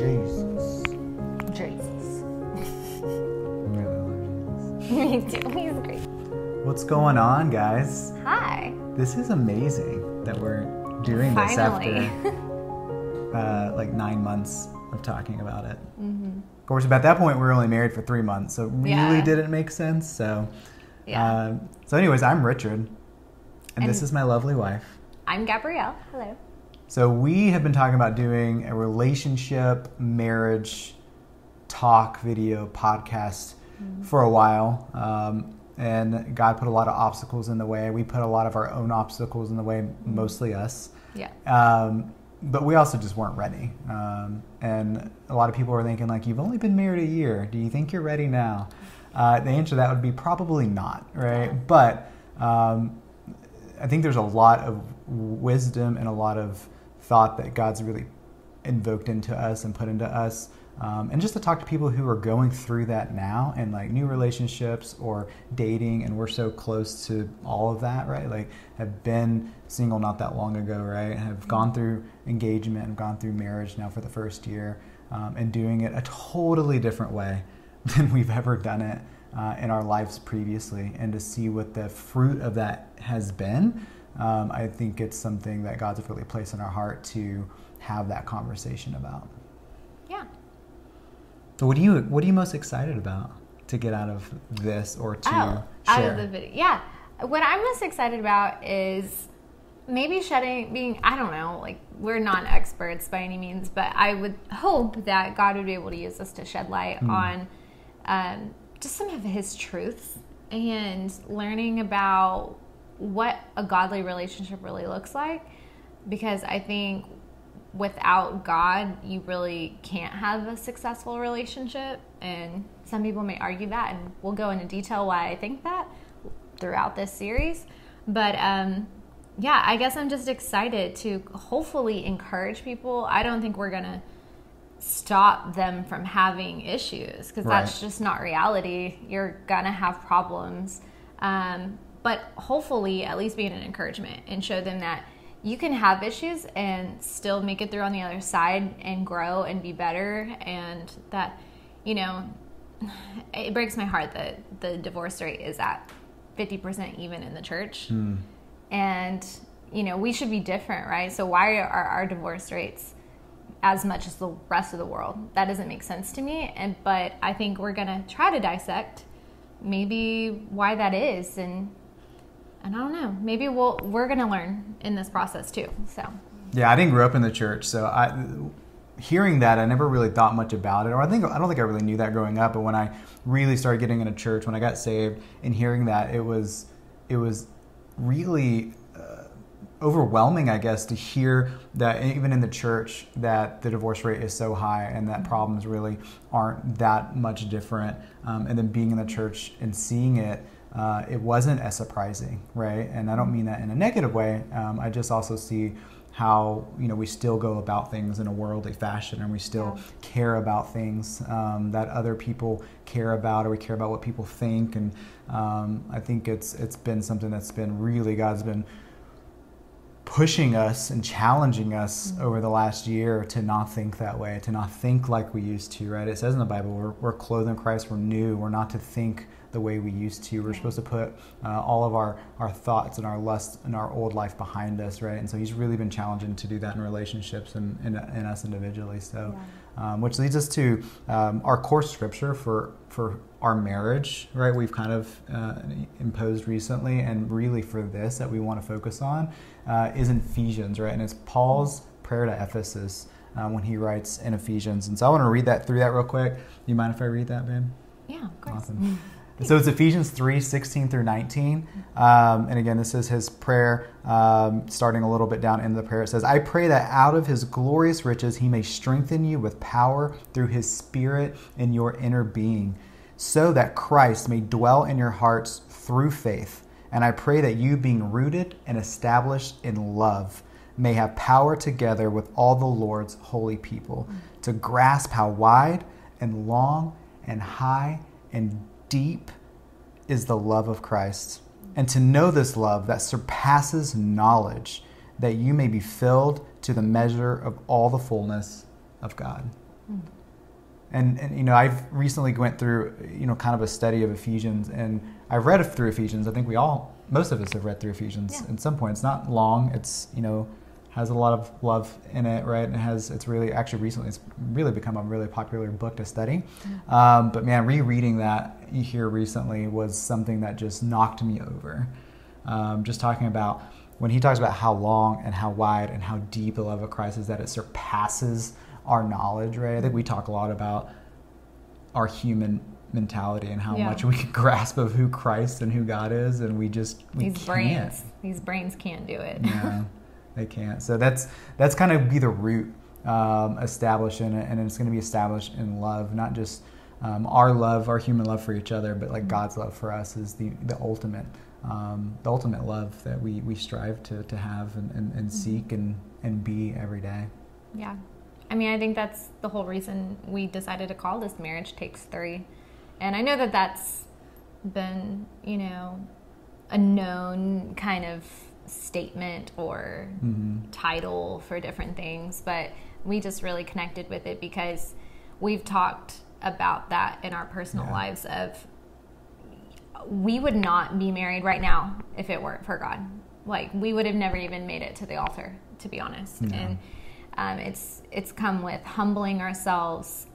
Jesus. Jesus. I really love Jesus. Me too. He's great. What's going on, guys? Hi. This is amazing that we're doing this Finally. after like 9 months of talking about it. Mm-hmm. Of course, at that point, we were only married for 3 months, so it really didn't make sense. So, so anyways, I'm Richard, and this is my lovely wife. I'm Gabrielle. Hello. So we have been talking about doing a relationship, marriage, talk, video, podcast for a while. And God put a lot of obstacles in the way. We put a lot of our own obstacles in the way, mostly us. Yeah. But we also just weren't ready. And a lot of people are thinking, like, you've only been married a year. Do you think you're ready now? The answer to that would be probably not, right? Yeah. But I think there's a lot of wisdom and a lot of thought that God's really invoked into us and put into us. And just to talk to people who are going through that now and like new relationships or dating, and we're so close to all of that, right? Like have been single not that long ago, right? Have gone through engagement and gone through marriage now for the first year, and doing it a totally different way than we've ever done it in our lives previously. And to see what the fruit of that has been, I think it's something that God's really placed in our heart to have that conversation about. Yeah. So what are you most excited about to get out of this or to share? Out of the video. Yeah. What I'm most excited about is maybe I don't know, like we're not experts by any means, but I would hope that God would be able to use us to shed light on just some of his truths and learning about what a godly relationship really looks like. Because I think without God, you really can't have a successful relationship. And some people may argue that, and we'll go into detail why I think that throughout this series. But yeah, I guess I'm just excited to hopefully encourage people. I don't think we're going to stop them from having issues, because that's just not reality. You're going to have problems. But hopefully at least be an encouragement and show them that you can have issues and still make it through on the other side and grow and be better. And that, you know, it breaks my heart that the divorce rate is at 50% even in the church. And, you know, we should be different, right? So why are our divorce rates as much as the rest of the world? That doesn't make sense to me. But I think we're going to try to dissect maybe why that is. And I don't know, maybe we're going to learn in this process too. So yeah, I didn't grow up in the church, so hearing that, I never really thought much about it, or I don't think I really knew that growing up. But when I really started getting into church, when I got saved, and hearing that, it was really overwhelming, I guess, to hear that even in the church that the divorce rate is so high and that problems really aren't that much different. And then being in the church and seeing it, it wasn't as surprising, right? And I don't mean that in a negative way. I just also see how, you know, we still go about things in a worldly fashion, and we still care about things that other people care about, or we care about what people think. And I think it's been something that's been really, God's been pushing us and challenging us over the last year to not think that way, to not think like we used to, right? It says in the Bible, we're clothed in Christ, we're new, we're not to think the way we used to. We're supposed to put all of our thoughts and our lusts and our old life behind us, right? And so he's really been challenging to do that in relationships and in us individually. So, which leads us to our core scripture for our marriage, right? We've kind of imposed recently, and really for this that we want to focus on is in Ephesians, right? And it's Paul's prayer to Ephesus when he writes in Ephesians. And so I want to read that through that real quick. Do you mind if I read that, babe? Yeah, of course. Awesome. So it's Ephesians 3:16 through 19. And again, this is his prayer, starting a little bit down in the prayer. It says, I pray that out of his glorious riches he may strengthen you with power through his Spirit in your inner being, so that Christ may dwell in your hearts through faith. And I pray that you, being rooted and established in love, may have power together with all the Lord's holy people to grasp how wide and long and high and deep is the love of Christ, and to know this love that surpasses knowledge, that you may be filled to the measure of all the fullness of God. And you know, I've recently went through, you know, kind of a study of Ephesians, and I've read through Ephesians. I think most of us have read through Ephesians at some point. It's not long. It's, you know, has a lot of love in it, right? And it's really, actually recently, it's really become a really popular book to study. But man, rereading that here recently was something that just knocked me over. Just talking about, when he talks about how long and how wide and how deep the love of Christ is, that it surpasses our knowledge, right? I think we talk a lot about our human mentality and how much we can grasp of who Christ and who God is, and we can't. These brains can't do it. Yeah, they can't. So that's kind of be the root established in it, and it's going to be established in love, not just our human love for each other, but like God's love for us is the ultimate love that we strive to have and seek and be every day. Yeah. I mean, I think that's the whole reason we decided to call this Marriage Takes Three. And I know that that's been, you know, a known kind of statement or title for different things, but we just really connected with it because we've talked about that in our personal lives of, we would not be married right now if it weren't for God. Like, we would have never even made it to the altar, to be honest. Yeah. And it's come with humbling ourselves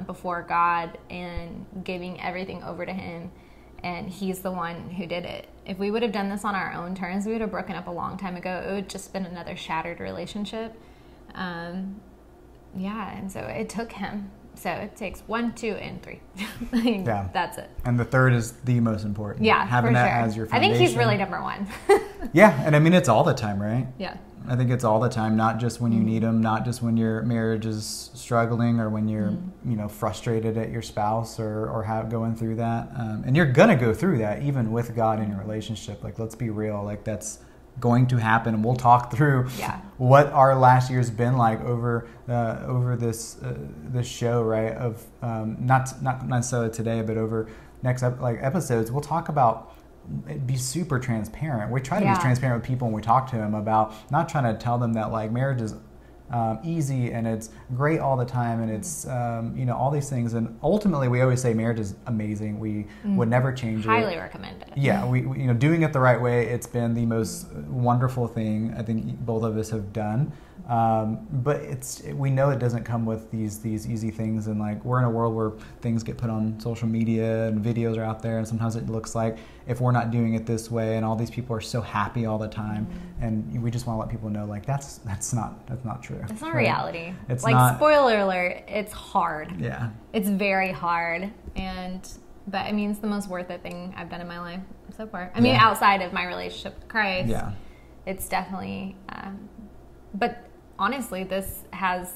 before God and giving everything over to Him, and He's the one who did it. If we would have done this on our own terms, we would have broken up a long time ago. It would have just been another shattered relationship. And so it took Him. So it takes 1, 2, and 3. That's it. And the third is the most important. Yeah, having that sure. as your foundation. I think He's really number one. Yeah, and I mean, it's all the time, right? Yeah. I think it's all the time, not just when you need Him, not just when your marriage is struggling or when you're, you know, frustrated at your spouse or going through that. And you're going to go through that even with God in your relationship. Like, let's be real. Like, that's going to happen. And we'll talk through what our last year's been like over this show, right? Of not necessarily today, but over next episodes. We'll talk about, be super transparent. We try to be transparent with people when we talk to them about not trying to tell them that like marriage is easy and it's great all the time and it's you know, all these things. And ultimately, we always say marriage is amazing. We would never change it. Highly recommend it. Yeah, we you know, doing it the right way, it's been the most wonderful thing I think both of us have done. But we know it doesn't come with these easy things, and like, we're in a world where things get put on social media and videos are out there, and sometimes it looks like if we're not doing it this way, and all these people are so happy all the time, and we just want to let people know like that's not true. It's not reality. It's like, not, spoiler alert, it's hard. Yeah. It's very hard, but I mean, it's the most worth it thing I've done in my life so far. I mean, outside of my relationship with Christ, it's definitely. But honestly, this has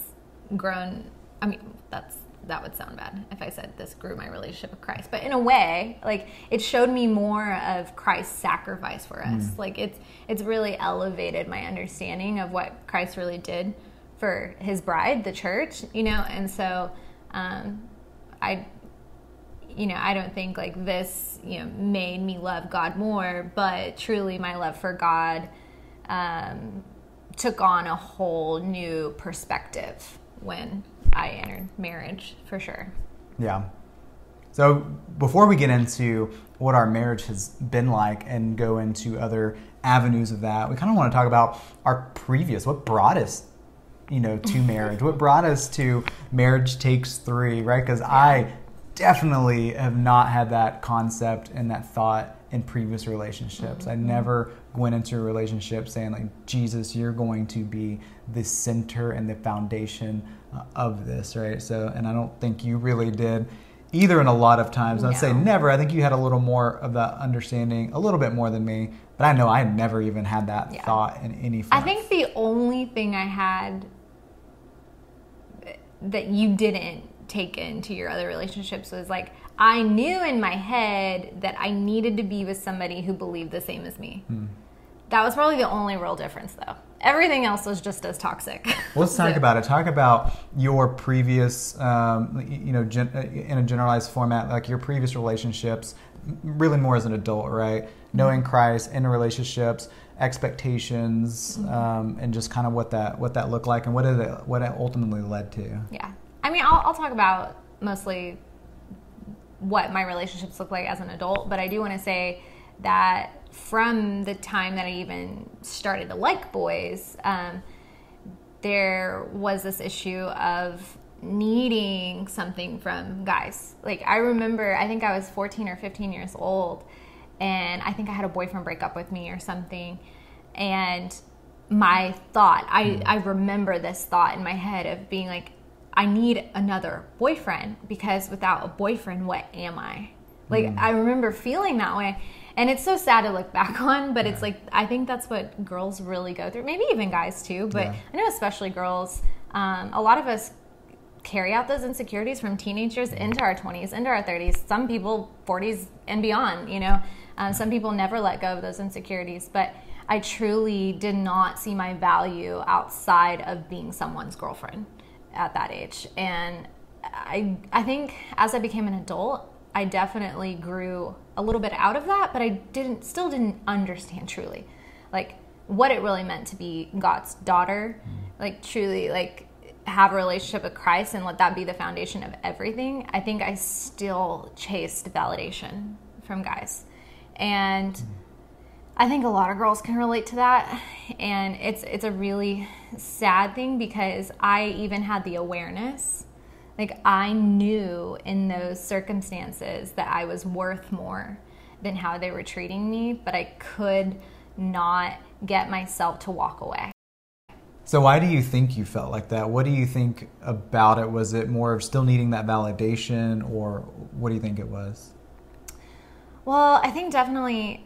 grown. I mean, that would sound bad if I said this grew my relationship with Christ. But in a way, like, it showed me more of Christ's sacrifice for us. Like, it's really elevated my understanding of what Christ really did for His bride, the church, you know. And so, I don't think like this, you know, made me love God more, but truly my love for God took on a whole new perspective when I entered marriage, for sure. Yeah. So before we get into what our marriage has been like and go into other avenues of that, we kind of want to talk about our previous, what brought us, you know, to marriage, what brought us to Marriage Takes Three, right? Because I definitely have not had that concept and that thought in previous relationships. I never went into a relationship saying like, Jesus, you're going to be the center and the foundation of this, right? So, and I don't think you really did either in a lot of times. I'd say never. I think you had a little more of that understanding, a little bit more than me, but I know I had never even had that thought in any form. I think the only thing I had that you didn't take into your other relationships was like, I knew in my head that I needed to be with somebody who believed the same as me. That was probably the only real difference, though. Everything else was just as toxic. Well, let's talk about it. Talk about your previous, in a generalized format, like your previous relationships, really more as an adult, right? Knowing Christ, in relationships, expectations, and just kind of what that looked like and what it ultimately led to. Yeah. I mean, I'll talk about mostly what my relationships look like as an adult, but I do want to say that from the time that I even started to like boys, there was this issue of needing something from guys. Like, I remember, I think I was 14 or 15 years old, and I think I had a boyfriend break up with me or something, and my thought, I remember this thought in my head of being like, I need another boyfriend, because without a boyfriend, what am I? Like, I remember feeling that way. And it's so sad to look back on, but it's like, I think that's what girls really go through. Maybe even guys too, but I know especially girls. A lot of us carry out those insecurities from teenagers into our 20s, into our 30s, some people 40s and beyond, you know. Some people never let go of those insecurities, but I truly did not see my value outside of being someone's girlfriend at that age. And I think as I became an adult, I definitely grew a little bit out of that, but I still didn't understand truly, like, what it really meant to be God's daughter, like, truly, like, have a relationship with Christ and let that be the foundation of everything. I think I still chased validation from guys. And I think a lot of girls can relate to that. And it's a really sad thing, because I even had the awareness. Like, I knew in those circumstances that I was worth more than how they were treating me, but I could not get myself to walk away. So why do you think you felt like that? What do you think about it? Was it more of still needing that validation, or what do you think it was? Well, I think definitely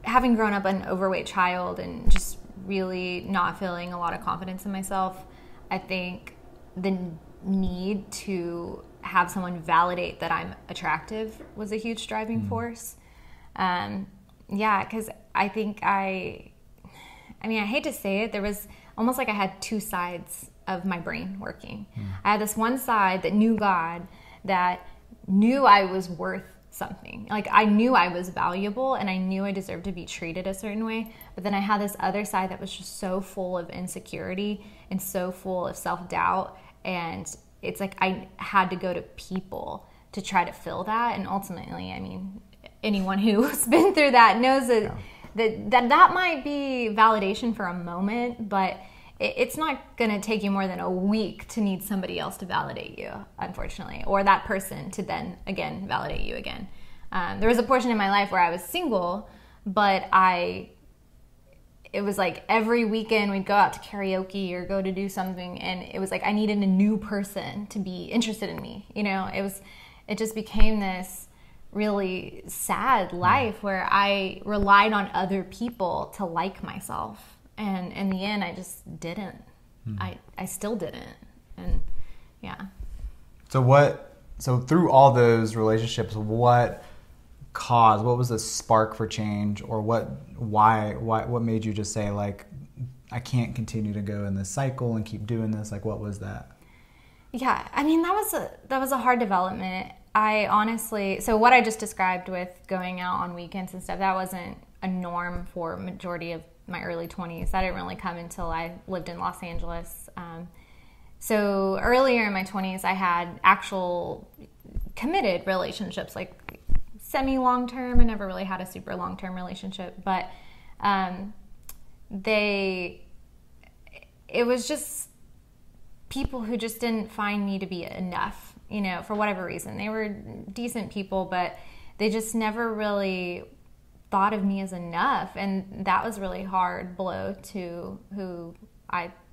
having grown up an overweight child and just really not feeling a lot of confidence in myself, I think the need to have someone validate that I'm attractive was a huge driving force. Because I think I hate to say it, there was almost like I had two sides of my brain working. I had this one side that knew God, that knew I was worth something. Like, I knew I was valuable and I knew I deserved to be treated a certain way. But then I had this other side that was just so full of insecurity and so full of self-doubt. And it's like I had to go to people to try to fill that. And ultimately, I mean, anyone who's been through that knows that might be validation for a moment, but it's not going to take you more than a week to need somebody else to validate you, unfortunately, or that person to then, again, validate you again. There was a portion in my life where I was single, but it was like every weekend we'd go out to karaoke or go to do something, and it was like I needed a new person to be interested in me. You know, it just became this really sad life where I relied on other people to like myself. And in the end, I just didn't. I still didn't. And yeah. So through all those relationships, what was the spark for change, or what made you just say, like, I can't continue to go in this cycle and keep doing this? Like, what was that? Yeah, I mean, that was a hard development. I honestly, so what I just described with going out on weekends and stuff, that wasn't a norm for majority of my early 20s. That didn't really come until I lived in Los Angeles. So earlier in my 20s, I had actual committed relationships, like semi-long-term. I never really had a super long-term relationship, but it was just people who just didn't find me to be enough, you know, for whatever reason. They were decent people, but they just never really thought of me as enough. And that was really hard blow to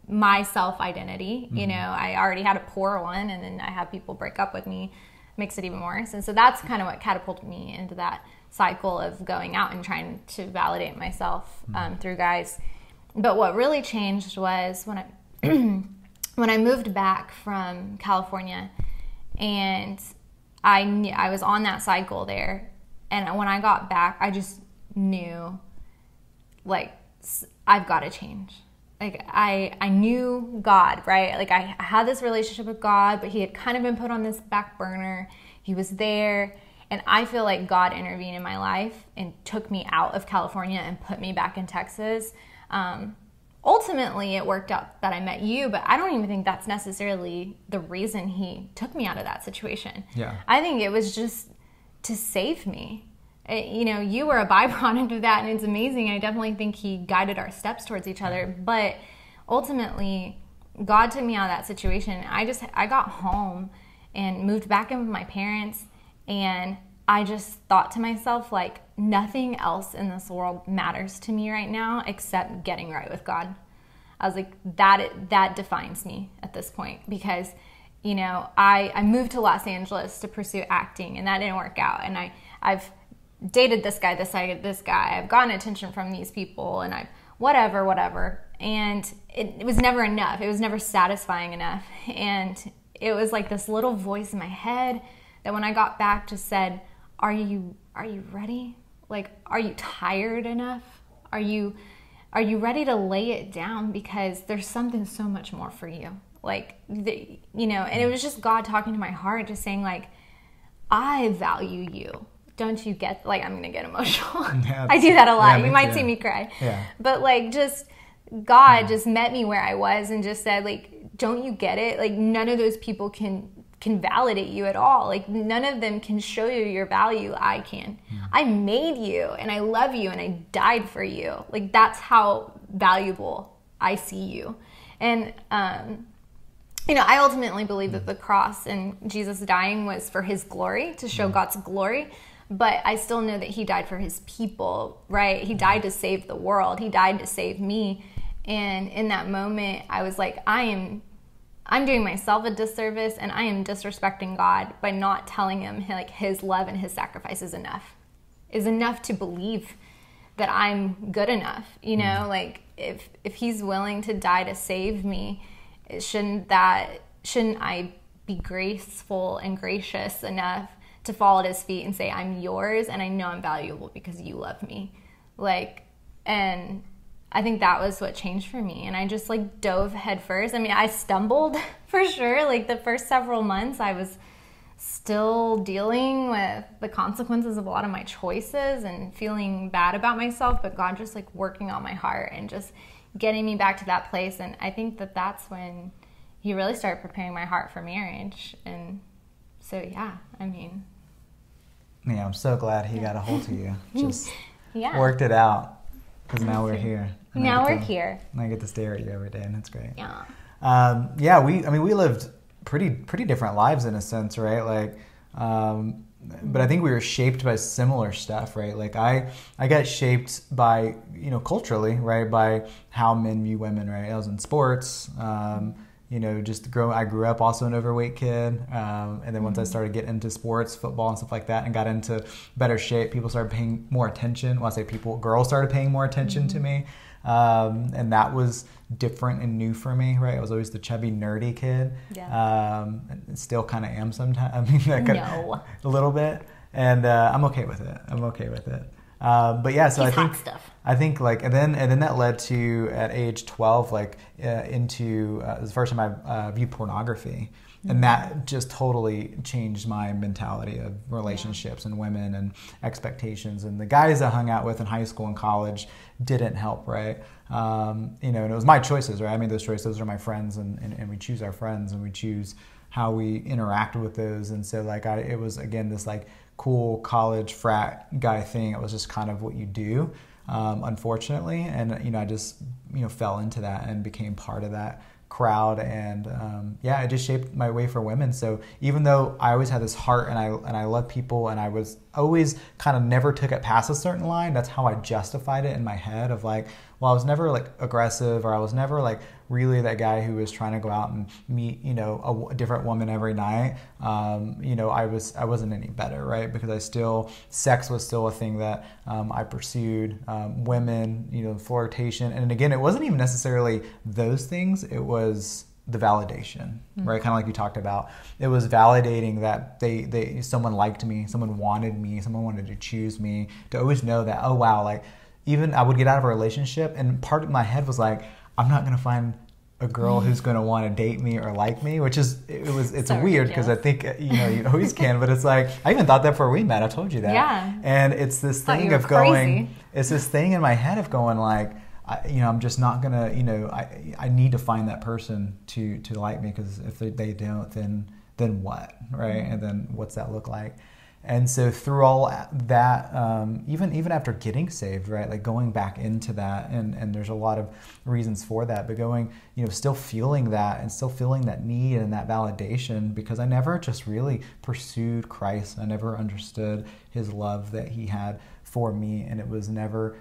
my self-identity. You know, I already had a poor one, and then I had people break up with me, makes it even worse. And so that's kind of what catapulted me into that cycle of going out and trying to validate myself through guys. But what really changed was when I moved back from California, and I was on that cycle there. And when I got back, I just knew, like, I've got to change. Like, I knew God, right? Like, I had this relationship with God, but he had kind of been put on this back burner. He was there. And I feel like God intervened in my life and took me out of California and put me back in Texas. ultimately it worked out that I met you, but I don't even think that's necessarily the reason he took me out of that situation. Yeah. I think it was just to save me. You know, you were a byproduct of that, and it's amazing. I definitely think he guided our steps towards each other, but ultimately God took me out of that situation. I got home and moved back in with my parents, and I just thought to myself, like, nothing else in this world matters to me right now except getting right with God. I was like, that defines me at this point, because, you know, I moved to Los Angeles to pursue acting, and that didn't work out. And I've dated this guy, this guy. I've gotten attention from these people, and I've whatever. And it was never enough. It was never satisfying enough. And it was like this little voice in my head that when I got back just said, are you ready? Like, are you tired enough? Are you ready to lay it down? Because there's something so much more for you. Like, you know, and it was just God talking to my heart, just saying, like, I value you. Don't you get, like, I'm going to get emotional. Yeah, I do that a lot. You might see me cry. Yeah. But, like, just God just met me where I was and just said, like, don't you get it? Like, none of those people can validate you at all. Like, none of them can show you your value. I can. I made you, and I love you, and I died for you. Like, that's how valuable I see you. And you know, I ultimately believe that the cross and Jesus dying was for his glory, to show God's glory. But I still know that he died for his people, right? He died to save the world. He died to save me. And in that moment, I was like, I'm doing myself a disservice, and I am disrespecting God by not telling him, like, his love and his sacrifice is enough to believe that I'm good enough. You know, like, if he's willing to die to save me, shouldn't I be graceful and gracious enough to fall at his feet and say, I'm yours, and I know I'm valuable because you love me. Like, and I think that was what changed for me. And I just, like, dove head first. I mean, I stumbled for sure. Like, the first several months, I was still dealing with the consequences of a lot of my choices and feeling bad about myself, but God just, like, working on my heart and just getting me back to that place. And I think that that's when he really started preparing my heart for marriage. And so, yeah, I mean. Yeah, I'm so glad he got a hold of you. Just yeah. Worked it out, because now we're here. Now we're here. And I get to stare at you every day, and it's great. Yeah. Yeah, we lived pretty different lives in a sense, right? Like, but I think we were shaped by similar stuff, right? Like, I got shaped by, you know, culturally, right, by how men view women, right? I was in sports. You know, I grew up also an overweight kid. And then once I started getting into sports, football and stuff like that, and got into better shape, people started paying more attention. When I say people, girls started paying more attention to me. And that was different and new for me, right? I was always the chubby, nerdy kid. Yeah. And still kind of am sometimes. I mean, a little bit. And I'm okay with it. But yeah, so I think like, and then that led to, at age 12, like, into it was the first time I viewed pornography. And that just totally changed my mentality of relationships and women and expectations. And the guys I hung out with in high school and college didn't help, right? You know, and it was my choices, right? I made those choices. Those are my friends, and we choose our friends, and we choose how we interact with those. And so, like, it was, again, this, like, cool college frat guy thing. It was just kind of what you do, unfortunately. And, you know, I just, you know, fell into that and became part of that crowd. And yeah, it just shaped my way for women. So even though I always had this heart and I love people, and I was always kind of never took it past a certain line, that's how I justified it in my head of, like, well, I was never, like, aggressive, or I was never, like, really that guy who was trying to go out and meet, you know, a different woman every night. You know, I wasn't any better, right? Because sex was still a thing that I pursued. Women, you know, flirtation, and again, it wasn't even necessarily those things. It was the validation, right? Kind of like you talked about. It was validating that someone liked me, someone wanted me, someone wanted to choose me. To always know that, oh wow, like, even I would get out of a relationship, and part of my head was like, I'm not going to find a girl who's going to want to date me or like me, which is, it's so weird, because I think, you know, you always can, but it's like, I even thought that before we met. I told you that. Yeah. And it's this thing of going, it's this thing in my head of going, like, I'm just not gonna, I need to find that person to like me, because if they don't, then what, right? And then what's that look like? And so through all that, even after getting saved, right, like going back into that, and there's a lot of reasons for that, but going, still feeling that and still feeling that need and that validation, because I never just really pursued Christ. I never understood his love that he had for me, and it was never,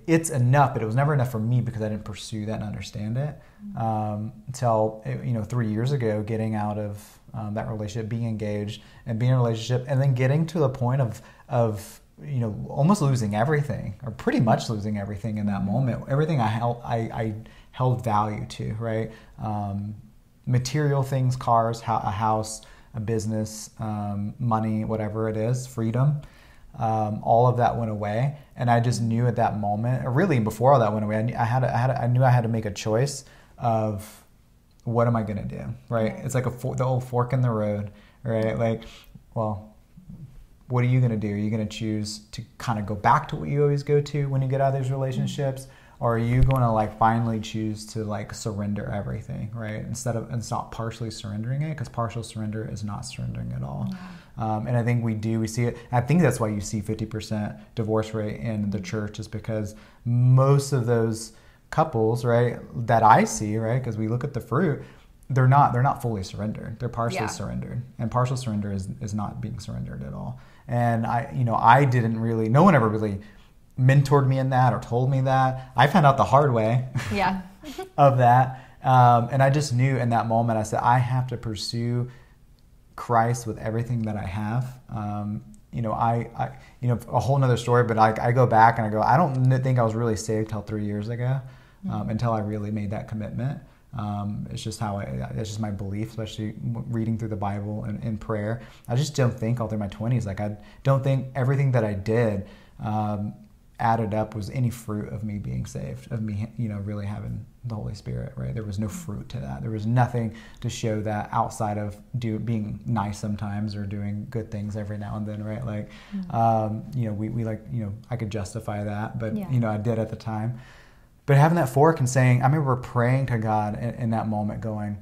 it's enough, but it was never enough for me because I didn't pursue that and understand it until 3 years ago, getting out of that relationship, being engaged and being in a relationship, and then getting to the point of almost losing everything, or pretty much losing everything in that moment. Everything I held value to, right? Material things, cars, a house, a business, money, whatever it is, freedom. All of that went away, and I just knew at that moment, or really before all that went away, I knew I had to make a choice of, what am I going to do, right? It's like the old fork in the road, right? Like, well, what are you going to do? Are you going to choose to kind of go back to what you always go to when you get out of these relationships? Or are you going to finally choose to surrender everything, right? And it's not partially surrendering it, because partial surrender is not surrendering at all. And I think we see it. I think that's why you see 50% divorce rate in the church, is because most of those couples, right, that I see, right, because we look at the fruit, they're not fully surrendered. They're partially surrendered, and partial surrender is not being surrendered at all. And I didn't really, no one ever really mentored me in that or told me that. I found out the hard way of that. And I just knew in that moment, I said, I have to pursue Christ with everything that I have. A whole nother story, but I go back and I go, I don't think I was really saved till 3 years ago. Until I really made that commitment. It's just it's just my belief, especially reading through the Bible and in prayer. I just don't think all through my 20s, I don't think everything that I did added up was any fruit of me being saved, of me, really having the Holy Spirit, right? There was no fruit to that. There was nothing to show that outside of being nice sometimes or doing good things every now and then, right? I could justify that, but, I did at the time. But having that fork and saying, I remember praying to God in that moment, going,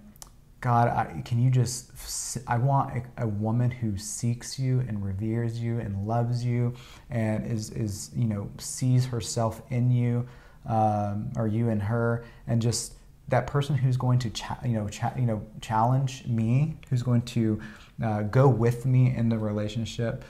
God, I want a woman who seeks you and reveres you and loves you and is sees herself in you, or you in her, and just that person who's going to challenge me, who's going to go with me in the relationship,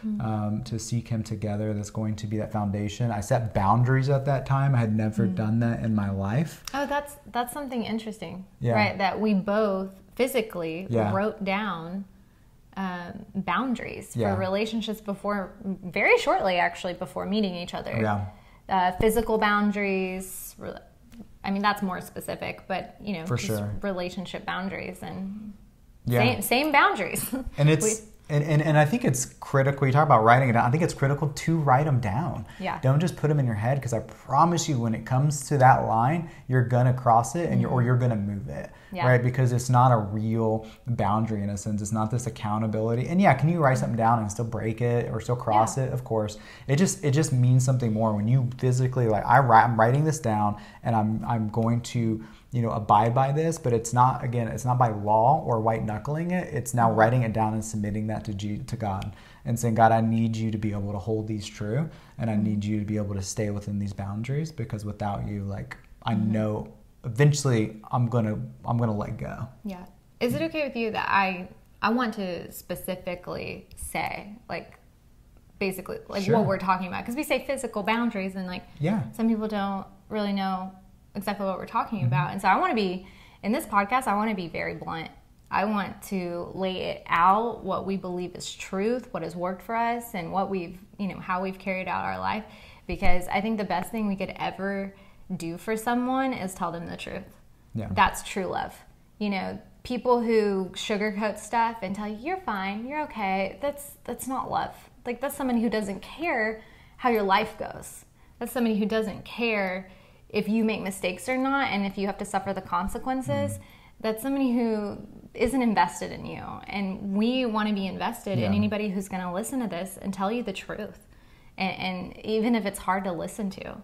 to seek him together. That's going to be that foundation. I set boundaries at that time. I had never done that in my life. Oh, that's something interesting, right? That we both physically wrote down boundaries for relationships very shortly actually before meeting each other. Physical boundaries. I mean, that's more specific, but for just sure, relationship boundaries and same boundaries. And it's and I think it's critical. You talk about writing it down. I think it's critical to write them down. Don't just put them in your head, because I promise you, when it comes to that line, you're gonna cross it, and you're gonna move it, right? Because it's not a real boundary in a sense. It's not this accountability. And can you write something down and still break it or still cross it? Of course. It just means something more when you physically I'm writing this down, and I'm going to abide by this, but it's not by law or white knuckling it. It's now writing it down and submitting that to God and saying, God, I need you to be able to hold these true, and I need you to be able to stay within these boundaries, because without you, I know eventually I'm gonna let go. Is it okay with you that I want to specifically say basically what we're talking about, because we say physical boundaries, and some people don't really know exactly what we're talking about. And so I want to be, in this podcast, I want to be very blunt. I want to lay it out, what we believe is truth, what has worked for us, and what we've, how we've carried out our life. Because I think the best thing we could ever do for someone is tell them the truth. That's true love. People who sugarcoat stuff and tell you, you're fine, you're okay, that's not love. That's someone who doesn't care how your life goes. That's somebody who doesn't care if you make mistakes or not, and if you have to suffer the consequences. That's somebody who isn't invested in you. And we want to be invested in anybody who's going to listen to this and tell you the truth. And even if it's hard to listen to.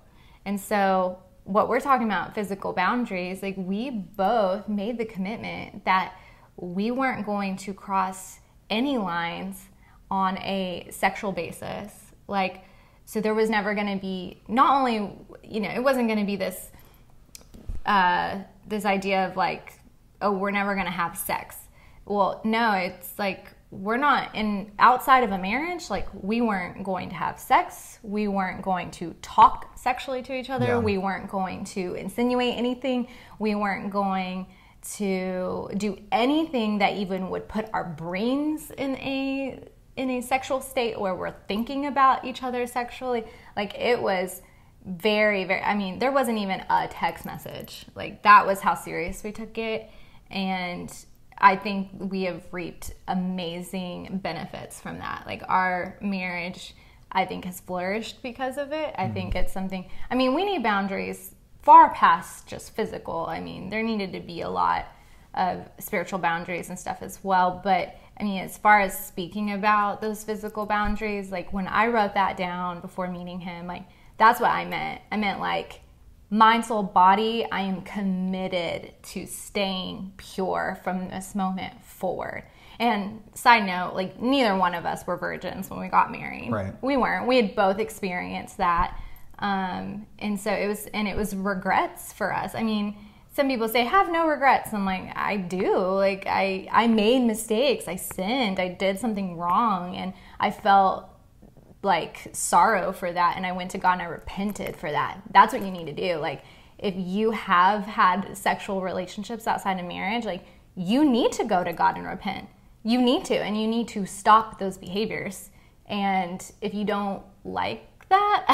And so what we're talking about, physical boundaries, like we both made the commitment that we weren't going to cross any lines on a sexual basis. Like, so there was never going to be, not only, you know, it wasn't going to be this, this idea of like, oh, we're never going to have sex. Well, no, it's like, we're not outside of a marriage, like we weren't going to have sex. We weren't going to talk sexually to each other. Yeah. We weren't going to insinuate anything. We weren't going to do anything that even would put our brains in a sexual state where we're thinking about each other sexually. Like it was very, very, I mean, there wasn't even a text message. Like that was how serious we took it. And I think we have reaped amazing benefits from that. Like our marriage, I think, has flourished because of it. I think it's something, I mean, we need boundaries far past just physical. I mean, there needed to be a lot of spiritual boundaries and stuff as well. But I mean, as far as speaking about those physical boundaries, like when I wrote that down before meeting him, like that's what I meant. I meant like, mind, soul, body, I am committed to staying pure from this moment forward. And side note, like neither one of us were virgins when we got married. Right. We weren't. We had both experienced that. And so it was regrets for us. I mean, some people say, have no regrets. I'm like, I do. Like I made mistakes. I sinned. I did something wrong. And I felt like sorrow for that, and I went to God and I repented for that. That's what you need to do. Like if you have had sexual relationships outside of marriage, like you need to go to God and repent. You need to, and you need to stop those behaviors. And if you don't like that,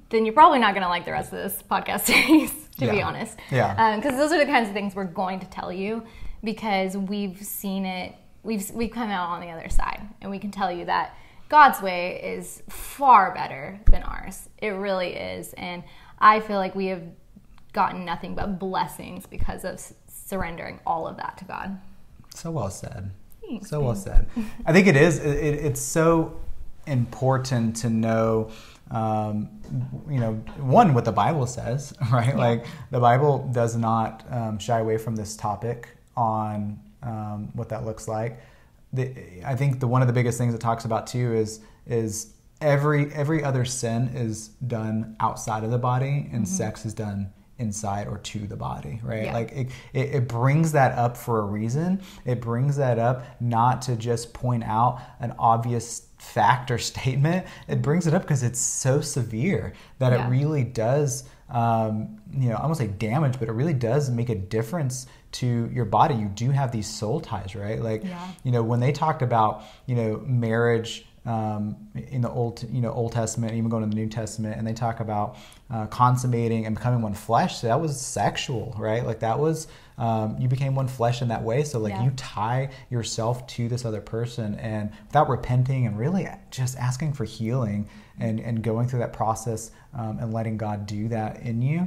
then you're probably not going to like the rest of this podcast series, to be honest. Yeah. Because those are the kinds of things we're going to tell you, because we've seen it. We've come out on the other side, and we can tell you that God's way is far better than ours. It really is. And I feel like we have gotten nothing but blessings because of surrendering all of that to God. So well said. Thanks, so well said. I think it is. It's so important to know, one, what the Bible says, right? Yeah. Like the Bible does not shy away from this topic on what that looks like. I think one of the biggest things it talks about too is every other sin is done outside of the body, and sex is done inside or to the body, right? Yeah. Like it brings that up for a reason. It brings that up not to just point out an obvious fact or statement. It brings it up because it's so severe that it really does, I won't say damage, but it really does make a difference to your body. You do have these soul ties, right? Like, when they talked about, marriage in the Old Testament, even going to the New Testament, and they talk about consummating and becoming one flesh. So that was sexual, right? Like that was, you became one flesh in that way. So like you tie yourself to this other person, and without repenting and really just asking for healing and going through that process and letting God do that in you,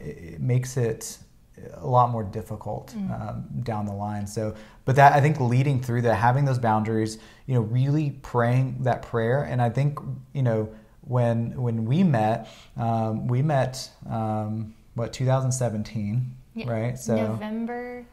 it makes it a lot more difficult down the line. So, but that, I think, leading through that, having those boundaries, really praying that prayer. And I think, when we met, 2017, right? So November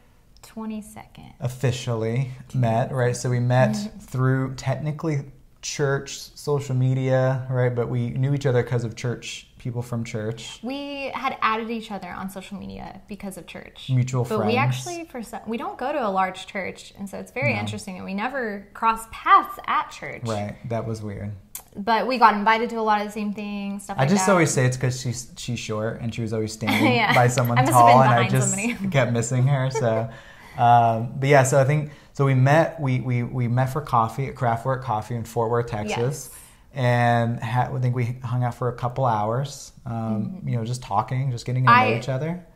22nd. Officially met, right? So we met through technically church, social media, right? But we knew each other because of church, people from church. We had added each other on social media because of church. Mutual friends. But we actually, we don't go to a large church, and so it's very interesting, and we never crossed paths at church. Right, that was weird. But we got invited to a lot of the same things, stuff like that. I just always say it's because she's short, and she was always standing by someone tall, and I just kept missing her, so... but yeah, so I think, so we met for coffee at Craftwork Coffee in Fort Worth, Texas. Yes. And I think we hung out for a couple hours, just talking, just getting to know each other.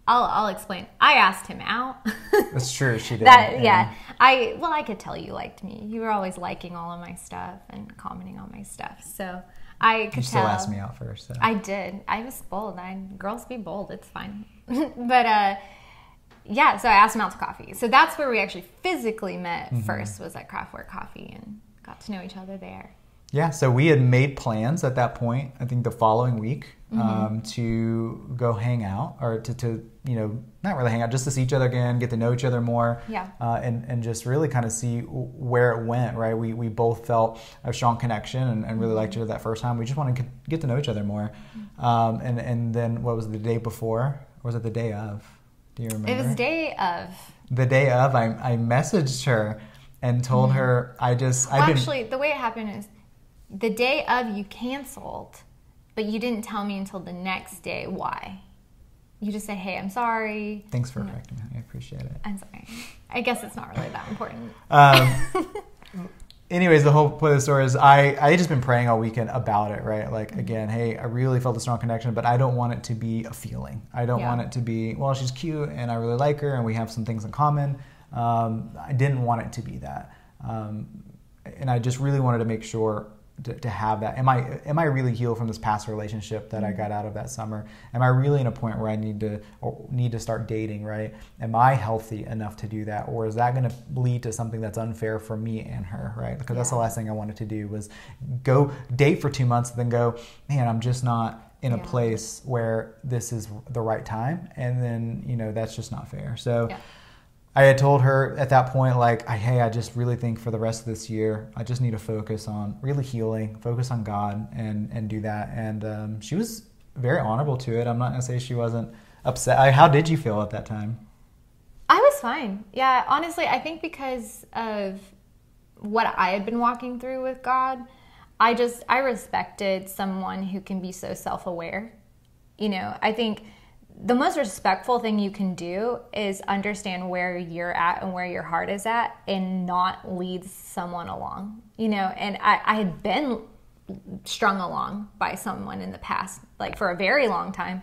I'll explain. I asked him out. That's true, she did. I could tell you liked me. You were always liking all of my stuff and commenting on my stuff. So I could tell. You still asked me out first. So. I did. I was bold. Girls be bold. It's fine. But so I asked him out to coffee. So that's where we actually physically met first, was at Craftwork Coffee, and got to know each other there. Yeah, so we had made plans at that point, I think the following week, to go hang out, or to not really hang out, just to see each other again, get to know each other more, and just really kind of see where it went, right? We both felt a strong connection and really liked each other that first time. We just wanted to get to know each other more. And then what was it, the day before? Or was it the day of? Do you remember? It was the day of. The day of, I messaged her and told her Actually, the way it happened is the day of you canceled, but you didn't tell me until the next day why. You just say, hey, I'm sorry. Thanks for correcting me. I appreciate it. I'm sorry. I guess it's not really that important. Anyways, the whole point of the story is I had just been praying all weekend about it, right? Like, again, hey, I really felt a strong connection, but I don't want it to be a feeling. I don't want it to be, well, she's cute and I really like her and we have some things in common. I didn't want it to be that. And I just really wanted to make sure to have that. Am I really healed from this past relationship that I got out of that summer? Am I really in a point where I need to start dating, right? Am I healthy enough to do that? Or is that going to lead to something that's unfair for me and her, right? Because that's the last thing I wanted to do, was go date for 2 months and then go, man, I'm just not in a place where this is the right time. And then, that's just not fair. So I had told her at that point, like, hey, I just really think for the rest of this year, I just need to focus on really healing, focus on God, and do that. And she was very honorable to it. I'm not going to say she wasn't upset. How did you feel at that time? I was fine. Yeah, honestly, I think because of what I had been walking through with God, I respected someone who can be so self-aware. I think the most respectful thing you can do is understand where you're at and where your heart is at, and not lead someone along, and I had been strung along by someone in the past, like for a very long time.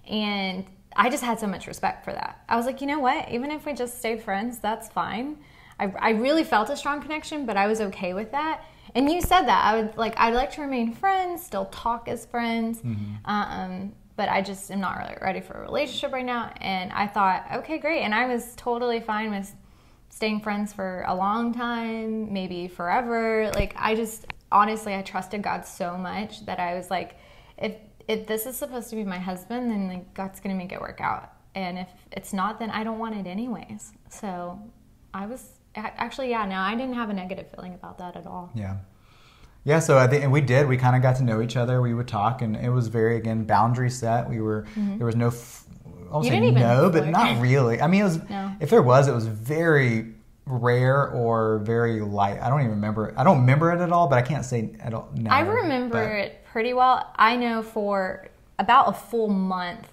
And I just had so much respect for that. I was like, you know what, even if we just stay friends, that's fine. I really felt a strong connection, but I was okay with that. And you said that I'd like to remain friends, still talk as friends. But I just am not really ready for a relationship right now. And I thought, okay, great. And I was totally fine with staying friends for a long time, maybe forever. Like, honestly, I trusted God so much that I was like, if this is supposed to be my husband, then like God's going to make it work out. And if it's not, then I don't want it anyways. So I was actually, no, I didn't have a negative feeling about that at all. Yeah, so I think, and we kind of got to know each other. We would talk, and it was very, again, boundary set. We were, there was no, I'll say no, but not really. I mean, it was, if there was, it was very rare or very light. I don't even remember. I don't remember it at all, but I can't say I don't know. I remember it pretty well. I know for about a full month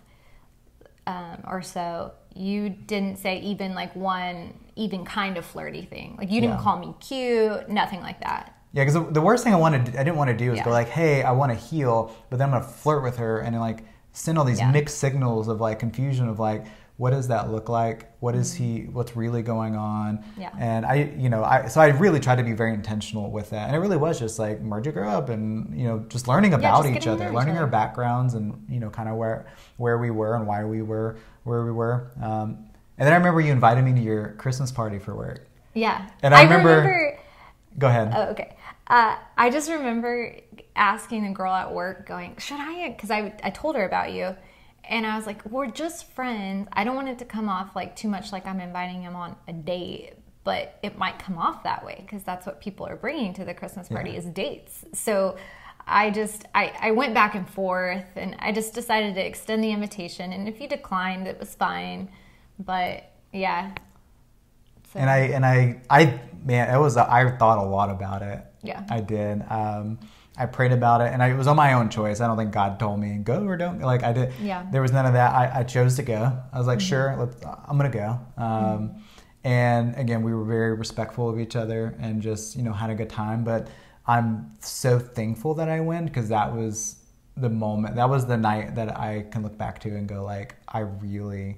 or so, you didn't say even like one even kind of flirty thing. Like, you didn't call me cute, nothing like that. Yeah, because the worst thing I didn't want to do is go like, hey, I want to heal, but then I'm going to flirt with her and like send all these mixed signals of like confusion of like, what does that look like? What is what's really going on? Yeah. And so I really tried to be very intentional with that. And it really was just like, where'd you grow up? And, just learning about each other, learning our backgrounds and, kind of where we were and why we were where we were. And then I remember you invited me to your Christmas party for work. Yeah. And I remember go ahead. Oh, okay. I just remember asking the girl at work, going, should I? Because I told her about you. And I was like, we're just friends. I don't want it to come off like too much like I'm inviting him on a date. But it might come off that way, because that's what people are bringing to the Christmas party is dates. So I went back and forth, and I just decided to extend the invitation. And if you declined, it was fine. But yeah. So. And I thought a lot about it. Yeah. I did. I prayed about it, and it was on my own choice. I don't think God told me go or don't. Like, I did. Yeah. There was none of that. I chose to go. I was like, sure, I'm going to go. And again, we were very respectful of each other and just, had a good time. But I'm so thankful that I went, because that was the moment. That was the night that I can look back to and go like, I really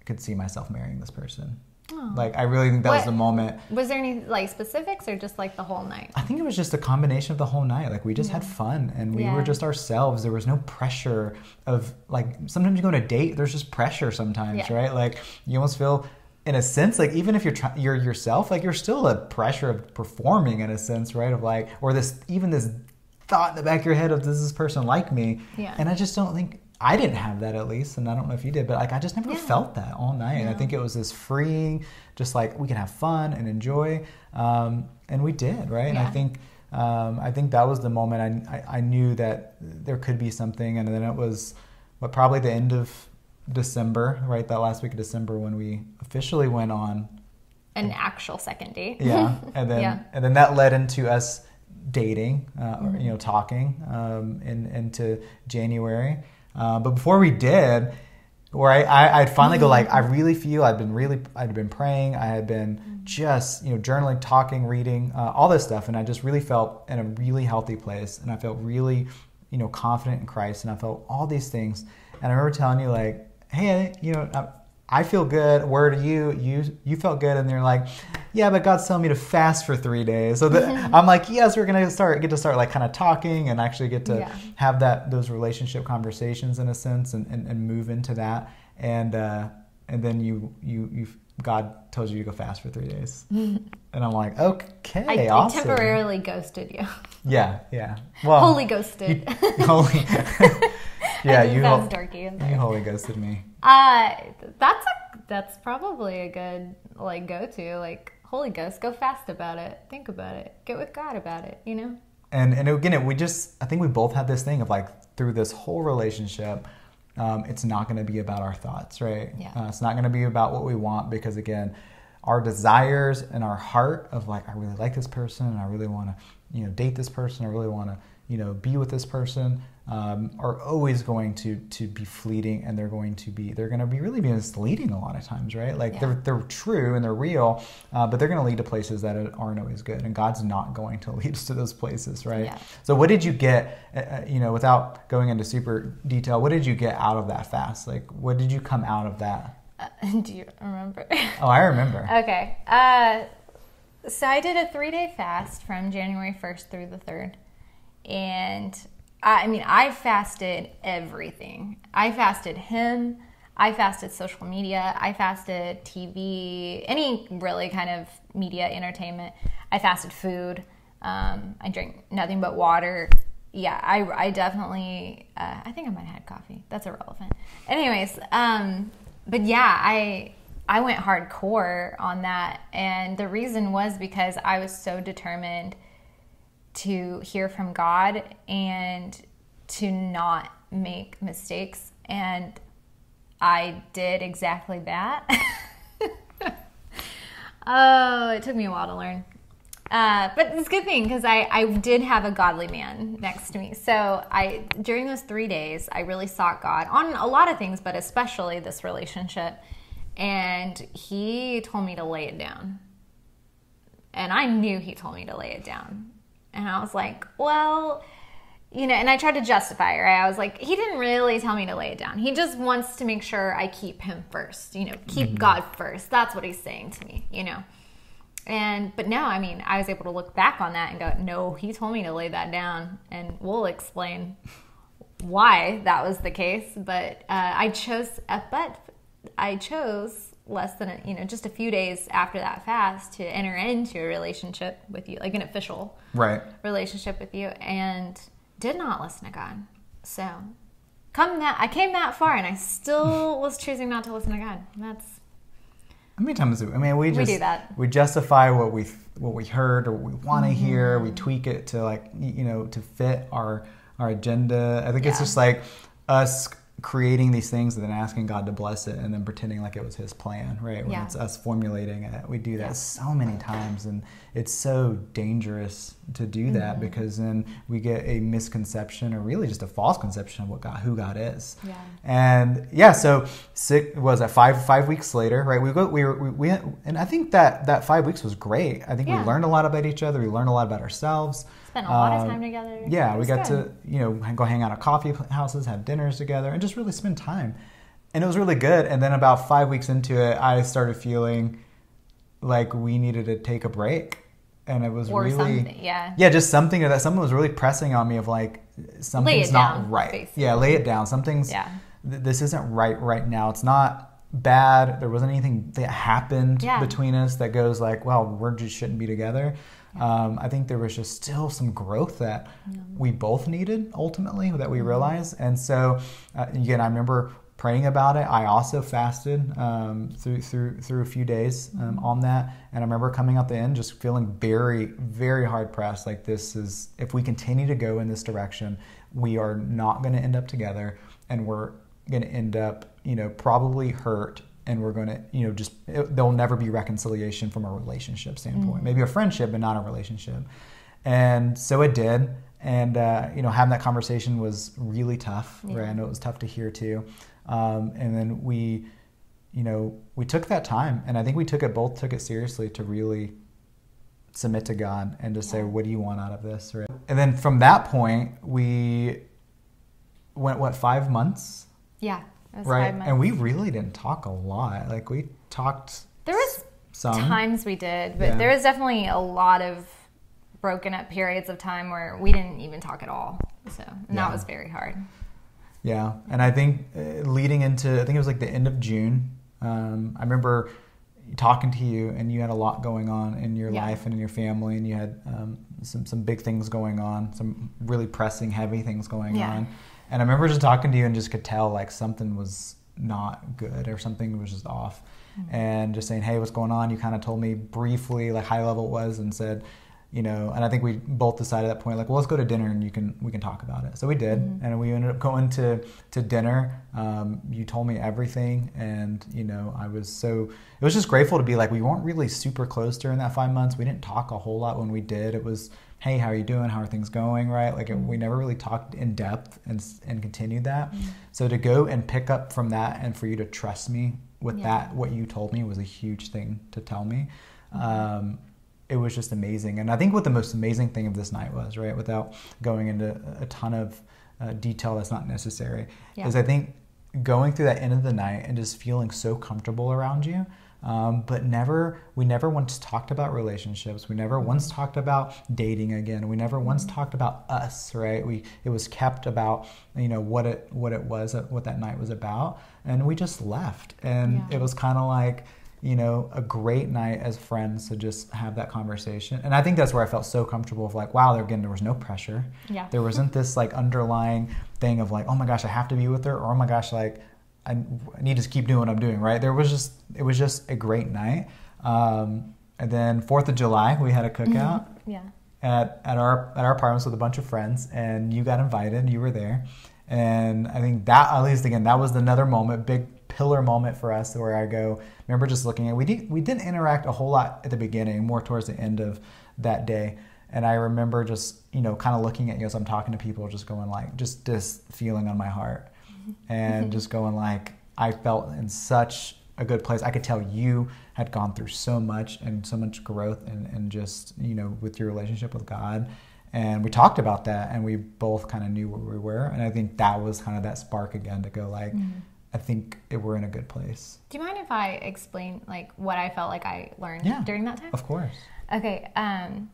could see myself marrying this person. Oh. Like, I really think that was the moment. Was there any like specifics, or just like the whole night? I think it was just a combination of the whole night. Like, we just had fun, and we were just ourselves. There was no pressure of like, sometimes you go on a date, there's just pressure sometimes, right? Like, you almost feel in a sense, like even if you're yourself, like you're still a pressure of performing in a sense, right? Of like, or this thought in the back of your head of, does this person like me? Yeah. And I just don't think, I didn't have that at least, and I don't know if you did, but like I just never felt that all night. And I think it was this freeing, just like we can have fun and enjoy, and we did, right? And I think that was the moment I knew that there could be something. And then it was probably the end of December, right? That last week of December when we officially went on an actual second date. Yeah, and then that led into us dating, talking, into January. But before we did, where I'd finally go like, I really feel I'd been praying, I had been just journaling, talking, reading, all this stuff, and I just really felt in a really healthy place, and I felt really confident in Christ, and I felt all these things, and I remember telling you like, hey, I feel good. Where do you felt good? And they're like, yeah, but God's telling me to fast for 3 days. So I'm like, yes, we're gonna get to start like kind of talking and actually get to have those relationship conversations in a sense, and move into that. And then God tells you to go fast for 3 days, and I'm like, okay, awesome. I temporarily ghosted you. Yeah. Well, Holy ghosted. Holy. Yeah, that's dorky. You holy ghosted me. That's probably a good like go-to, like Holy Ghost, go fast about it, think about it, get with God about it, And again, I think we both had this thing of like, through this whole relationship, it's not going to be about our thoughts, right? Yeah. It's not going to be about what we want, because again, our desires and our heart of like, I really like this person, and I really want to date this person, I really want to be with this person, are always going to be fleeting, and they're going to be really misleading a lot of times, right? Like they're true and they're real, but they're going to lead to places that aren't always good, and God's not going to lead us to those places, right? Yeah. So what did you get, without going into super detail, what did you get out of that fast? Like, what did you come out of that? Do you remember? Oh, I remember. Okay. So I did a 3-day fast from January 1st through the 3rd. And I fasted everything. I fasted him. I fasted social media. I fasted TV, any really kind of media entertainment. I fasted food. I drank nothing but water. Yeah, I definitely, I think I might have had coffee. That's irrelevant. Anyways, but yeah, I went hardcore on that. And the reason was because I was so determined to hear from God and to not make mistakes. And I did exactly that. Oh, it took me a while to learn. But it's a good thing, because I did have a godly man next to me. So during those 3 days, I really sought God on a lot of things, but especially this relationship. And he told me to lay it down. And I knew he told me to lay it down. And I was like, well, and I tried to justify it, right? I was like, he didn't really tell me to lay it down. He just wants to make sure I keep him first, keep God first. That's what he's saying to me, But no, I was able to look back on that and go, no, he told me to lay that down. And we'll explain why that was the case. But I chose less than just a few days after that fast to enter into a relationship with you, like an official relationship with you, and did not listen to God. So I came that far, and I still was choosing not to listen to God. That's how many times we do that. We justify what we heard or what we want to hear. We tweak it to to fit our agenda. I think it's just like us creating these things and then asking God to bless it, and then pretending like it was his plan, right? When it's us formulating it. We do that so many times, and it's so dangerous to do that, because then we get a misconception, or really just a false conception of who God is. Yeah. And so 5 weeks later, right? We and I think that 5 weeks was great. I think we learned a lot about each other. We learned a lot about ourselves. Spent a lot of time together. Yeah, we got to go hang out at coffee houses, have dinners together, and just really spend time. And it was really good. And then about 5 weeks into it, I started feeling like we needed to take a break. And it was just something that someone was really pressing on me of like, something's not right. Basically. Yeah, lay it down. This isn't right now. It's not bad. There wasn't anything that happened Yeah. between us that goes like, well, we just shouldn't be together. I think there was just still some growth that we both needed ultimately that we realized. And so, again, I remember praying about it. I also fasted through a few days on that. And I remember coming out the end just feeling very, very hard pressed. Like this is, if we continue to go in this direction, we are not going to end up together, and we're going to end up, probably hurt. And we're going to, there'll never be reconciliation from a relationship standpoint. Maybe a friendship, but not a relationship. And so it did. And, having that conversation was really tough. Yeah. Right? I know it was tough to hear too. And then we took that time, and I think we both took it seriously to really submit to God and to say, what do you want out of this? Right? And then from that point, we went, 5 months? Yeah. It was right. 5 months. And we really didn't talk a lot. Like we talked. There was some times we did, but there was definitely a lot of broken up periods of time where we didn't even talk at all. So, and that was very hard. Yeah. And I think leading into, I think it was like the end of June, I remember talking to you, and you had a lot going on in your life and in your family, and you had some big things going on, some really pressing, heavy things going on. And I remember just talking to you and just could tell like something was not good or something was just off. And just saying, hey, what's going on? You kind of told me briefly, like high level it was, and said, and I think we both decided at that point, like, well, let's go to dinner and we can talk about it. So we did. And we ended up going to dinner. You told me everything. And, it was just grateful to be like, we weren't really super close during that 5 months. We didn't talk a whole lot when we did. It was, hey, how are you doing? How are things going? Right? Like we never really talked in depth and continued that. So to go and pick up from that, and for you to trust me with that, what you told me was a huge thing to tell me. It was just amazing. And I think what the most amazing thing of this night was, right, without going into a ton of detail that's not necessary, is I think going through that end of the night and just feeling so comfortable around you. But we never once talked about relationships. We never once talked about dating again. We never once talked about us, right? It was kept about, what that night was about. And we just left. And it was kind of like, a great night as friends to just have that conversation. And I think that's where I felt so comfortable of like, wow, there was no pressure. Yeah. There wasn't this like underlying thing of like, oh my gosh, I have to be with her, or oh my gosh, like I need to keep doing what I'm doing, right? It was just a great night. And then 4th of July, we had a cookout at our apartments with a bunch of friends, and you got invited, you were there. And I think that, at least again, that was another moment, big pillar moment for us, where I remember just looking at, we didn't interact a whole lot at the beginning, more towards the end of that day. And I remember just, kind of looking at you as I'm talking to people, just going like, just this feeling on my heart. And just going like, I felt in such a good place. I could tell you had gone through so much and so much growth and just, with your relationship with God. And we talked about that, and we both kind of knew where we were. And I think that was kind of that spark again to go like, I think we're in a good place. Do you mind if I explain like what I felt like I learned during that time? Of course. Okay. I'm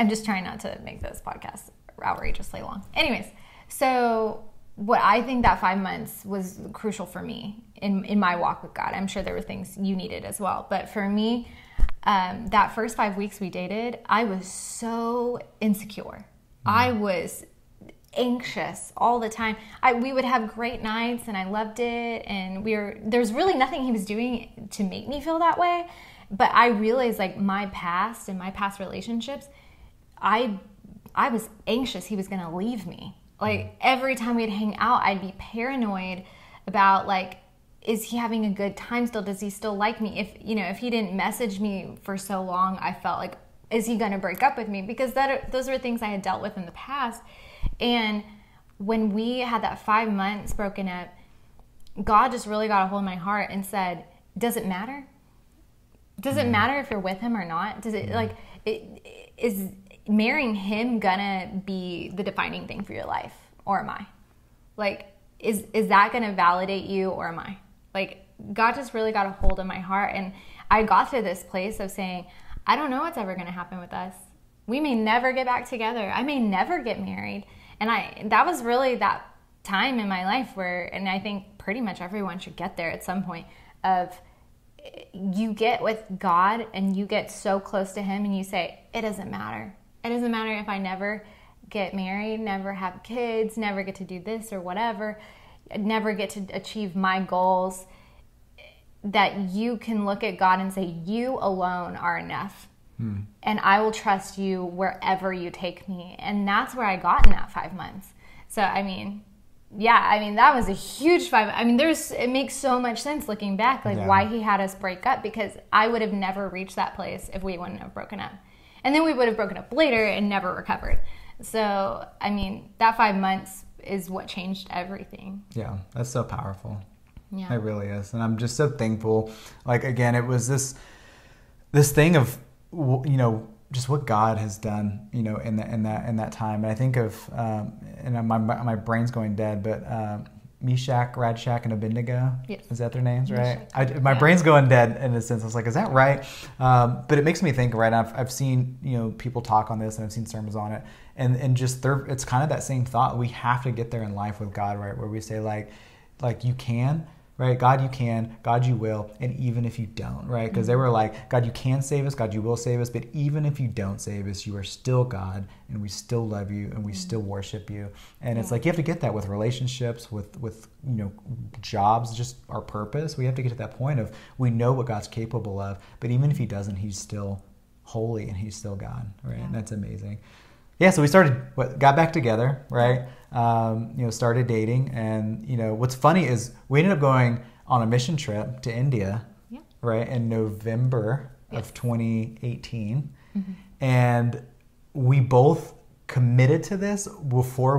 just trying not to make this podcast outrageously long. Anyways, so what I think that 5 months was crucial for me in my walk with God. I'm sure there were things you needed as well. But for me, that first 5 weeks we dated, I was so insecure. I was anxious all the time. We would have great nights, and I loved it. And there's really nothing he was doing to make me feel that way. But I realized like my past and my past relationships, I was anxious he was going to leave me. Like every time we'd hang out, I'd be paranoid about like, is he having a good time still? Does he still like me? If he didn't message me for so long, I felt like, is he going to break up with me? Because those were things I had dealt with in the past. And when we had that 5 months broken up, God just really got a hold of my heart and said, does it matter? Does it matter if you're with him or not? Does it is marrying him gonna be the defining thing for your life, or am I? Like, is that gonna validate you, or am I? Like, God just really got a hold of my heart, and I got to this place of saying, I don't know what's ever gonna happen with us. We may never get back together. I may never get married. And that was really that time in my life where, and I think pretty much everyone should get there at some point, of you get with God and you get so close to him and you say, it doesn't matter. It doesn't matter if I never get married, never have kids, never get to do this or whatever, never get to achieve my goals, that you can look at God and say, you alone are enough. And I will trust you wherever you take me. And that's where I got in that 5 months. So, I mean, that was a huge 5. I mean, it makes so much sense looking back, like why he had us break up, because I would have never reached that place if we wouldn't have broken up. And then we would have broken up later and never recovered. So, I mean, that 5 months is what changed everything. Yeah, that's so powerful. Yeah. It really is. And I'm just so thankful. Like, again, it was this thing of, you know, just what God has done, you know, in that time. And I think of, and my brain's going dead, but Meshach, Radshak, and Abednego. Yes. Is that their names, right? My brain's going dead in a sense. I was like, is that right? But it makes me think, right? I've seen, you know, people talk on this, and I've seen sermons on it, and just it's kind of that same thought. We have to get there in life with God, right? Where we say like you can. Right? God, you can. God, you will. And even if you don't, right? Because they were like, God, you can save us. God, you will save us. But even if you don't save us, you are still God, and we still love you, and we still worship you. And it's like, you have to get that with relationships, with you know, jobs, just our purpose. We have to get to that point of, we know what God's capable of, but even if he doesn't, he's still holy and he's still God, right? And that's amazing. Yeah, so we got back together, right? You know, started dating, and you know, what's funny is we ended up going on a mission trip to India, right, in November of 2018, and we both committed to this before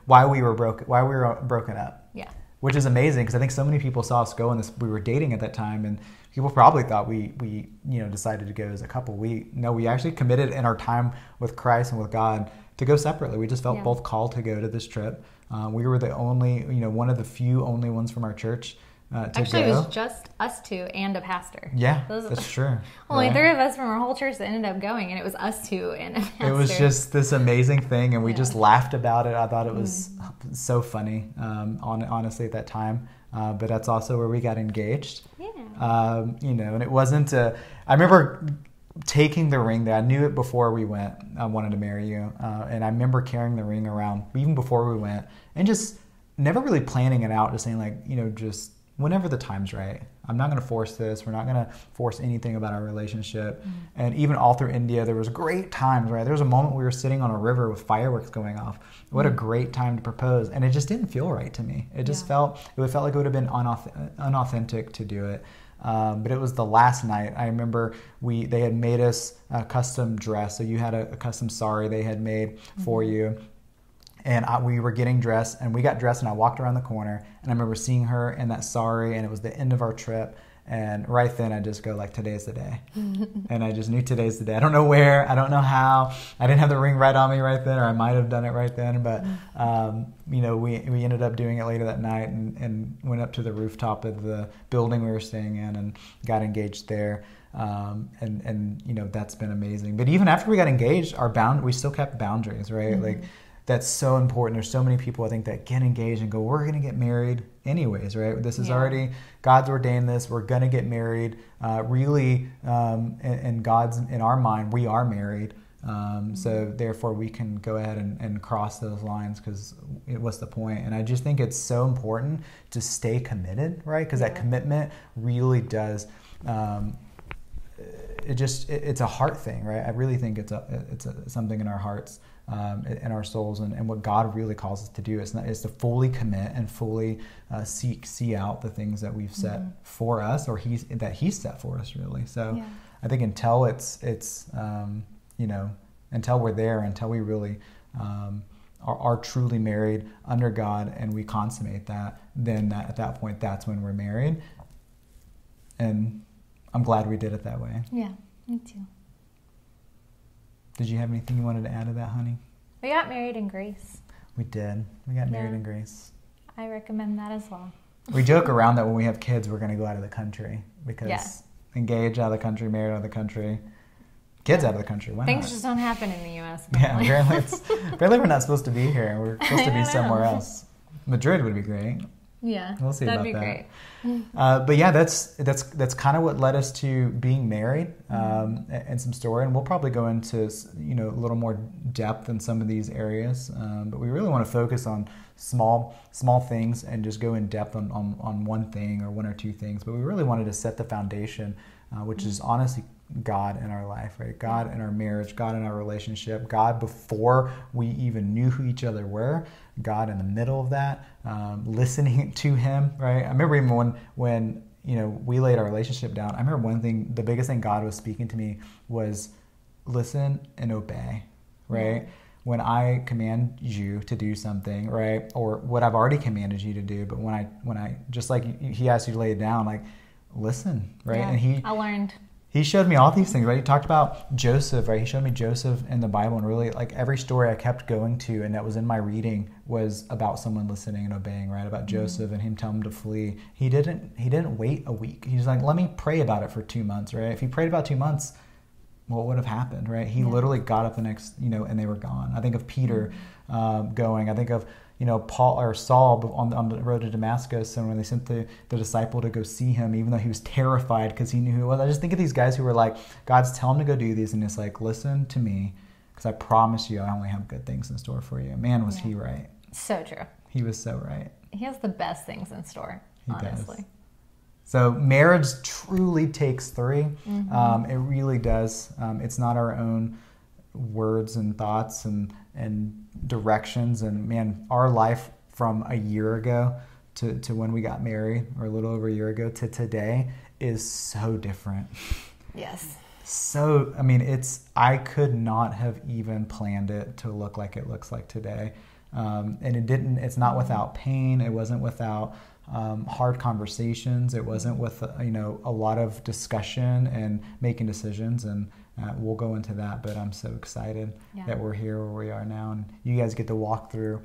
while we were broken up. Yeah. Which is amazing, because I think so many people saw us go on this. We were dating at that time, and people probably thought we you know, decided to go as a couple. We actually committed in our time with Christ and with God to go separately. We just felt both called to go to this trip. We were the only, you know, one of the few only ones from our church to Actually, go. it was just us two and a pastor. Yeah, that's true. Only 3 of us from our whole church that ended up going, and it was us 2 and a pastor. It was just this amazing thing, and we just laughed about it. I thought it was so funny, honestly, at that time. But that's also where we got engaged. Yeah. You know, and it wasn't I remember taking the ring there. I knew it before we went. I wanted to marry you. And I remember carrying the ring around even before we went, and just never really planning it out, just saying like, you know, just whenever the time's right. I'm not going to force this. We're not going to force anything about our relationship. And even all through India, there was great times, right? There was a moment we were sitting on a river with fireworks going off. What a great time to propose. And it just didn't feel right to me. It just felt like it would have been unauthentic to do it. But it was the last night. I remember they had made us a custom dress. So you had a custom sari they had made for you. And we were getting dressed, and we got dressed, and I walked around the corner, and I remember seeing her in that sari, and it was the end of our trip. And right then I just go like, today's the day. And I just knew today's the day. I don't know where, I don't know how. I didn't have the ring right on me right then, or I might have done it right then. But, you know, we ended up doing it later that night, and went up to the rooftop of the building we were staying in and got engaged there. And you know, that's been amazing. But even after we got engaged, we still kept boundaries, right? Like, that's so important. There's so many people, I think, that get engaged and go, we're going to get married anyways, right? This is already, God's ordained this. We're going to get married. Really, in our mind, we are married. So therefore we can go ahead and cross those lines, because what's the point? And I just think it's so important to stay committed, right? Because that commitment really does, it's a heart thing, right? I really think it's something in our hearts. In our souls, and what God really calls us to do is to fully commit and fully see out the things that we've set for us, or that He's set for us, really. So I think until it's you know, until we're there, until we really are truly married under God and we consummate that, then at that point, that's when we're married. And I'm glad we did it that way. Yeah, me too. Did you have anything you wanted to add to that, honey? We got married in Greece. We did. We got married in Greece. I recommend that as well. We joke around that when we have kids, we're going to go out of the country, because engaged out of the country, married out of the country, kids out of the country. Why Things not? just don't happen in the U.S. Yeah, apparently we're not supposed to be here. We're supposed to be somewhere else. Madrid would be great. Yeah, We'll see that'd about be that. great. But yeah, that's kind of what led us to being married, and some story. And we'll probably go into a little more depth in some of these areas. But we really want to focus on small things and just go in depth on one thing or one or two things. But we really wanted to set the foundation, which is honestly God in our life, right? God in our marriage, God in our relationship, God before we even knew who each other were, God in the middle of that, listening to Him, right? I remember even when we laid our relationship down, I remember one thing, the biggest thing God was speaking to me was listen and obey, right? Yeah. When I command you to do something, right, or what I've already commanded you to do, but when I just like He asked you to lay it down, like listen, right? Yeah, and I learned. He showed me all these things, right? He talked about Joseph, right? He showed me Joseph in the Bible, and really, like, every story I kept going to and that was in my reading was about someone listening and obeying, right? About Joseph and him telling him to flee. He didn't wait a week. He's like, let me pray about it for 2 months, right? If he prayed about 2 months, what would have happened, right? He literally got up the next, and they were gone. I think of Peter going. I think of Paul or Saul on the road to Damascus, and when they sent the disciple to go see him, even though he was terrified because he knew who it was. I just think of these guys who were like, God's telling him to go do these, and it's like, listen to me, because I promise you I only have good things in store for you. Man, was he right. So true. He was so right. He has the best things in store, honestly. Does. So marriage truly takes three. It really does. It's not our own words and thoughts and directions, and man, our life from a year ago to when we got married, or a little over a year ago, to today is so different. Yes. So, I mean, I could not have even planned it to look like it looks like today. And it's not without pain. It wasn't without hard conversations. It wasn't with, a lot of discussion and making decisions, and we'll go into that, but I'm so excited that we're here where we are now, and you guys get to walk through,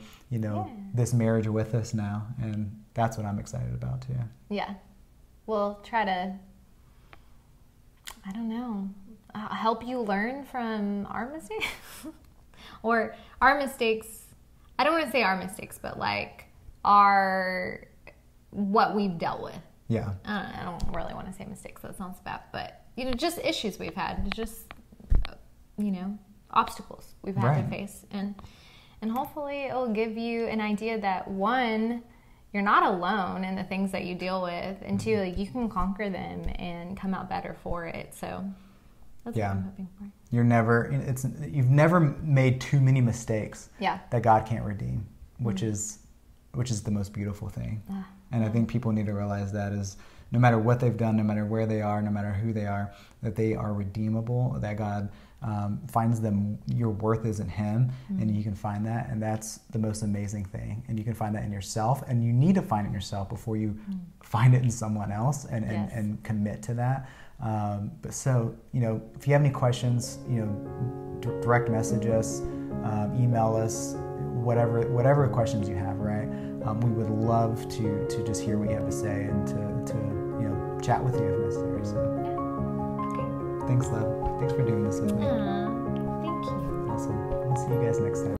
this marriage with us now, and that's what I'm excited about too. Yeah. We'll try to, I don't know, help you learn from our mistakes or our mistakes. I don't want to say our mistakes, but like what we've dealt with. Yeah. I don't really want to say mistakes. That sounds bad, but just issues we've had, just obstacles we've had to face, and hopefully it'll give you an idea that, one, you're not alone in the things that you deal with, and two, like, you can conquer them and come out better for it. So that's what I'm hoping for. You've never made too many mistakes that God can't redeem, which is the most beautiful thing. And I think people need to realize that is, no matter what they've done, no matter where they are, no matter who they are, that they are redeemable, that God finds them. Your worth is in Him, and you can find that, and that's the most amazing thing. And you can find that in yourself, and you need to find it in yourself before you find it in someone else, and commit to that. But so, if you have any questions, direct message us, email us, whatever questions you have, right? We would love to just hear what you have to say and to chat with you if necessary. So, thanks, love. Thanks for doing this with me. Thank you. Awesome. We'll see you guys next time.